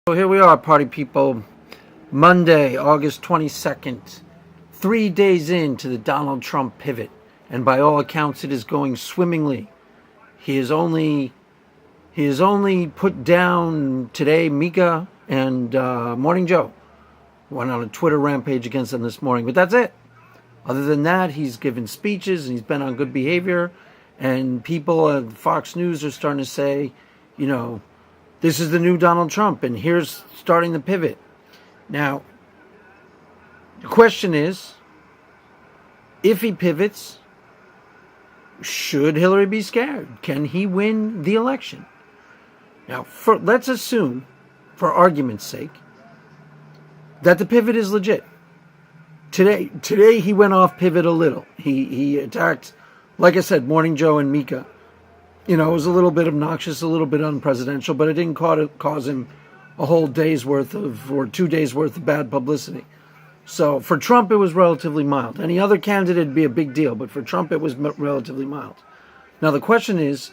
So here we are, party people. Monday, August 22nd. 3 days into the Donald Trump pivot. And by all accounts, it is going swimmingly. He is only put down today Mika and Morning Joe. Went on a Twitter rampage against them this morning. But that's it. Other than that, he's given speeches and he's been on good behavior. And people at Fox News are starting to say, this is the new Donald Trump, and here's starting the pivot. Now, the question is, if he pivots, should Hillary be scared? Can he win the election? Now, let's assume, for argument's sake, that the pivot is legit. Today he went off pivot a little. He attacked, like I said, Morning Joe and Mika. It was a little bit obnoxious, a little bit unpresidential, but it didn't cause him a whole day's worth or 2 days worth of bad publicity. So for Trump, it was relatively mild. Any other candidate would be a big deal, but for Trump, it was relatively mild. Now the question is,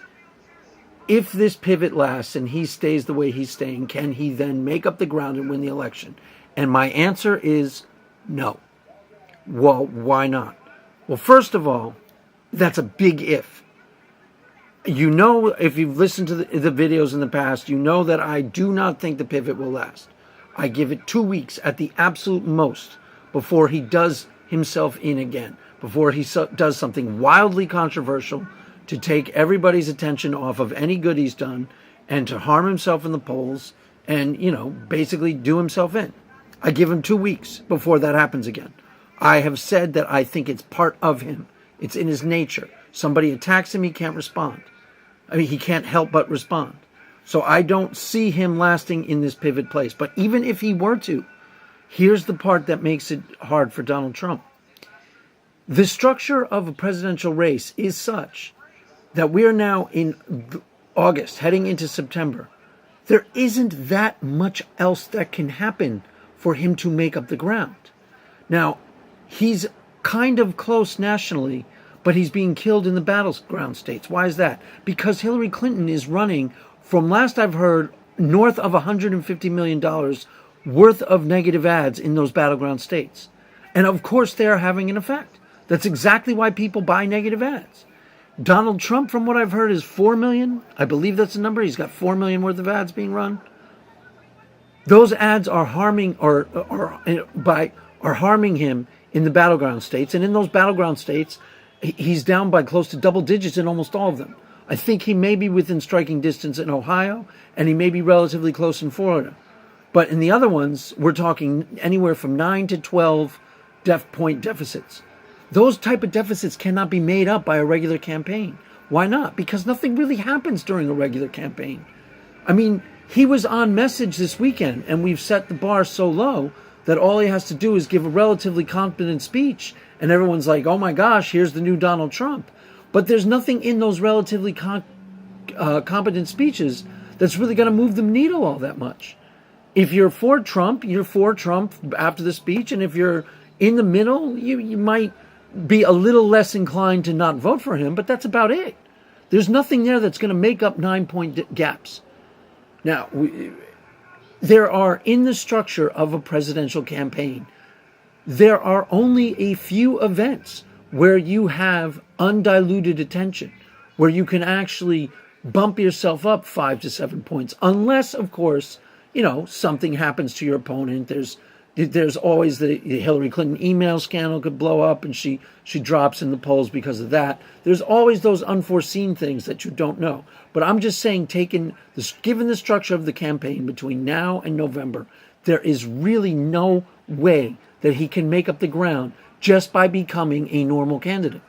if this pivot lasts and he stays the way he's staying, can he then make up the ground and win the election? And my answer is no. Well, why not? Well, first of all, that's a big if. If you've listened to the videos in the past, you know that I do not think the pivot will last. I give it 2 weeks at the absolute most before he does himself in again, before he does something wildly controversial to take everybody's attention off of any good he's done and to harm himself in the polls and, basically do himself in. I give him 2 weeks before that happens again. I have said that I think it's part of him. It's in his nature. Somebody attacks him, he can't respond. He can't help but respond. So I don't see him lasting in this pivot place. But even if he were to, here's the part that makes it hard for Donald Trump. The structure of a presidential race is such that we are now in August, heading into September. There isn't that much else that can happen for him to make up the ground. Now, he's kind of close nationally, but he's being killed in the battleground states. Why is that? Because Hillary Clinton is running, from last I've heard, north of $150 million worth of negative ads in those battleground states. And of course they are having an effect. That's exactly why people buy negative ads. Donald Trump, from what I've heard, is 4 million. I believe that's the number. He's got 4 million worth of ads being run. Those ads are harming harming him in the battleground states. And in those battleground states, he's down by close to double digits in almost all of them. I think he may be within striking distance in Ohio, and he may be relatively close in Florida. But in the other ones, we're talking anywhere from 9 to 12 point deficits. Those type of deficits cannot be made up by a regular campaign. Why not? Because nothing really happens during a regular campaign. He was on message this weekend, and we've set the bar so low that all he has to do is give a relatively confident speech, and everyone's like, oh my gosh, here's the new Donald Trump. But there's nothing in those relatively competent speeches that's really going to move the needle all that much. If you're for Trump, you're for Trump after the speech, and if you're in the middle, you might be a little less inclined to not vote for him, but that's about it. There's nothing there that's going to make up 9-point gaps. Now, there are, in the structure of a presidential campaign, there are only a few events where you have undiluted attention, where you can actually bump yourself up 5 to 7 points, unless, of course, something happens to your opponent. There's always the Hillary Clinton email scandal could blow up and she drops in the polls because of that. There's always those unforeseen things that you don't know. But I'm just saying, given the structure of the campaign between now and November, there is really no way that he can make up the ground just by becoming a normal candidate.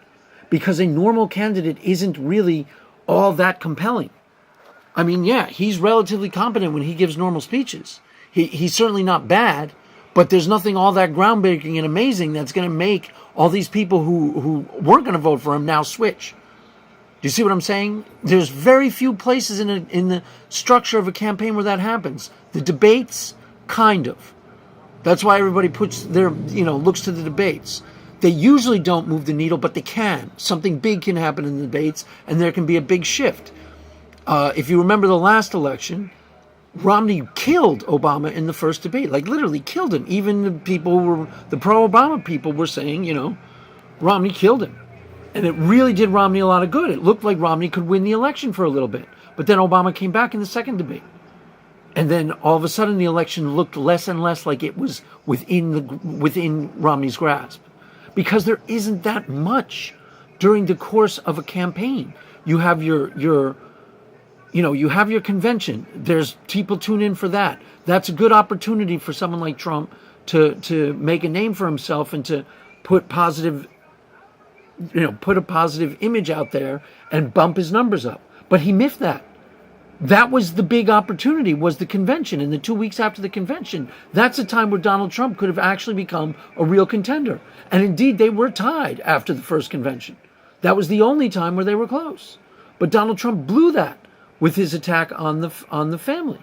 Because a normal candidate isn't really all that compelling. He's relatively competent when he gives normal speeches. He's certainly not bad, but there's nothing all that groundbreaking and amazing that's going to make all these people who weren't going to vote for him now switch. Do you see what I'm saying? There's very few places in the structure of a campaign where that happens. The debates, kind of. That's why everybody looks to the debates. They usually don't move the needle, but they can. Something big can happen in the debates, and there can be a big shift. If you remember the last election, Romney killed Obama in the first debate, like literally killed him. Even the pro-Obama people were saying, Romney killed him. And it really did Romney a lot of good. It looked like Romney could win the election for a little bit. But then Obama came back in the second debate. And then all of a sudden the election looked less and less like it was within Romney's grasp. Because there isn't that much during the course of a campaign. You have you have your convention. There's people tune in for that. That's a good opportunity for someone like Trump to make a name for himself and to put a positive image out there and bump his numbers up. But he miffed that. That was the big opportunity, was the convention. And the 2 weeks after the convention, that's a time where Donald Trump could have actually become a real contender. And indeed, they were tied after the first convention. That was the only time where they were close. But Donald Trump blew that with his attack on the family.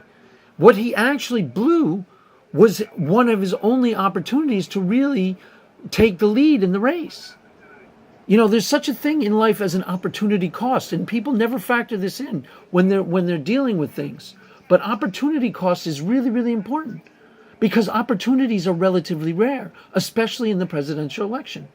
What he actually blew was one of his only opportunities to really take the lead in the race. There's such a thing in life as an opportunity cost, and people never factor this in when they're dealing with things. But opportunity cost is really, really important because opportunities are relatively rare, especially in the presidential election.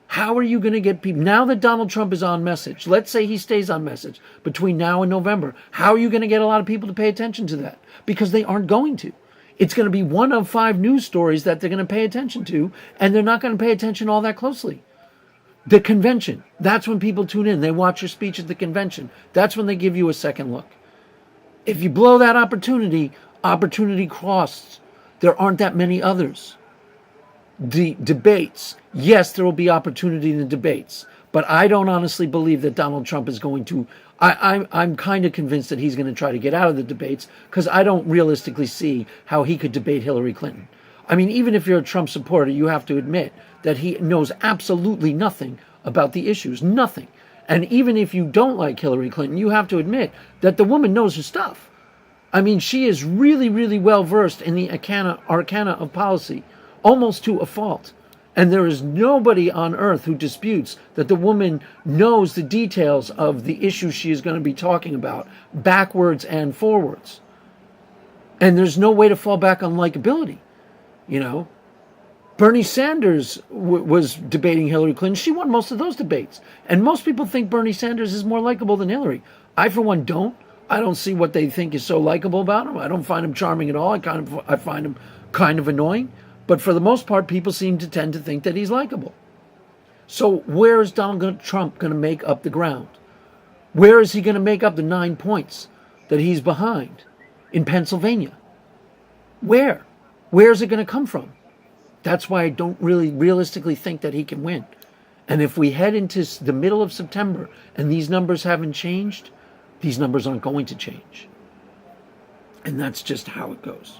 How are you going to get people, now that Donald Trump is on message, let's say he stays on message between now and November, how are you going to get a lot of people to pay attention to that? Because they aren't going to. It's going to be one of 5 news stories that they're going to pay attention to, and they're not going to pay attention all that closely. The convention, that's when people tune in. They watch your speech at the convention. That's when they give you a second look. If you blow that opportunity costs. There aren't that many others. The debates, yes, there will be opportunity in the debates, but I don't honestly believe that Donald Trump is going to. I'm kind of convinced that he's going to try to get out of the debates because I don't realistically see how he could debate Hillary Clinton. I mean, even if you're a Trump supporter, you have to admit that he knows absolutely nothing about the issues, nothing. And even if you don't like Hillary Clinton, you have to admit that the woman knows her stuff. I mean, she is really, really well versed in the arcana of policy, almost to a fault. And there is nobody on earth who disputes that the woman knows the details of the issues she is going to be talking about, backwards and forwards. And there's no way to fall back on likability. Bernie Sanders was debating Hillary Clinton. She won most of those debates. And most people think Bernie Sanders is more likable than Hillary. I, for one, don't. I don't see what they think is so likable about him. I don't find him charming at all. I find him kind of annoying. But for the most part, people seem to tend to think that he's likable. So where is Donald Trump going to make up the ground? Where is he going to make up the 9 points that he's behind in Pennsylvania? Where? Where is it going to come from? That's why I don't really realistically think that he can win. And if we head into the middle of September and these numbers haven't changed, these numbers aren't going to change. And that's just how it goes.